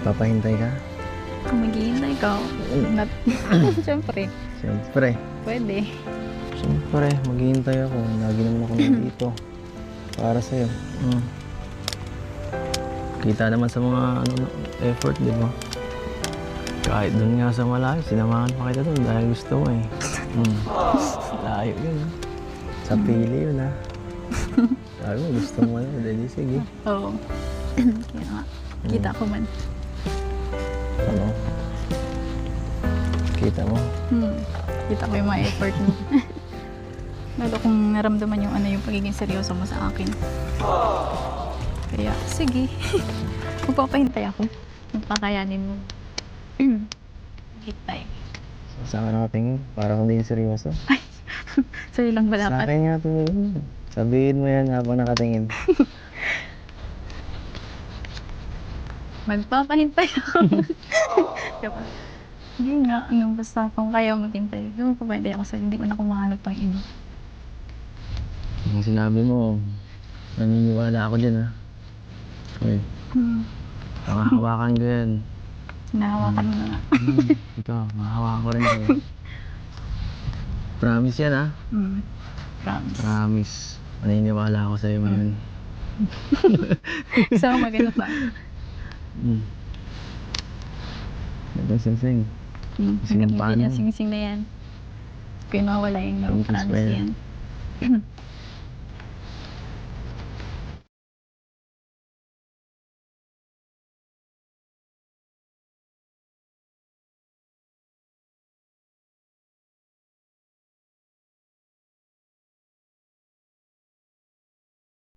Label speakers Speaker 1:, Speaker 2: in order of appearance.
Speaker 1: Papahintay ka?
Speaker 2: Kung maghihintay ka, not, siyempre,
Speaker 1: Siyempre.
Speaker 2: pwede.
Speaker 1: Siyempre, maghihintay ako. Lagi naman ako nandito. Para sa'yo. Kita naman sa mga effort, di ba? Kahit dun nga sa malayo, sinamahan pa kita dun dahil gusto mo eh. Layo yun ah. Sa pili yun ah. Sabi mo, gusto mo yun. Dali, sige.
Speaker 2: Oo. Kaya nga, kita ko man.
Speaker 1: Ano? Kita mo?
Speaker 2: Kita ko yung mga effort mo. Lalo kung naramdaman yung yung pagiging seryoso mo sa akin. Kaya, sige. Magpapahintay ako. Magpakayanin mo. Hintay.
Speaker 1: Saan ka nakatingin? Para kung di seryoso.
Speaker 2: Sa'yo lang ba
Speaker 1: Sa
Speaker 2: dapat?
Speaker 1: akin nga tumingin. Sabihin mo yan habang nakatingin.
Speaker 2: Magpapahintay ako. Diba? Hindi nga, basta kung kaya maghintay, magpapahintay ako sa'yo. Hindi ko na kumahanap pang iba.
Speaker 1: Yung sinabi mo, naniniwala ako dyan ah. Uy, hawakan ko yan.
Speaker 2: Hinahawakan mo na nga.
Speaker 1: Ito, mahawakan ko rin ako. Promise yan ah.
Speaker 2: Promise.
Speaker 1: Promise. Maniniwala ako sa'yo ngayon.
Speaker 2: So, maganda ba?
Speaker 1: Ito, sing-sing. Sing
Speaker 2: Maganda
Speaker 1: paano?
Speaker 2: yan, sing-sing na yan. Kaya mawala yung
Speaker 1: Thank you,
Speaker 2: promise
Speaker 1: Square.
Speaker 2: yan.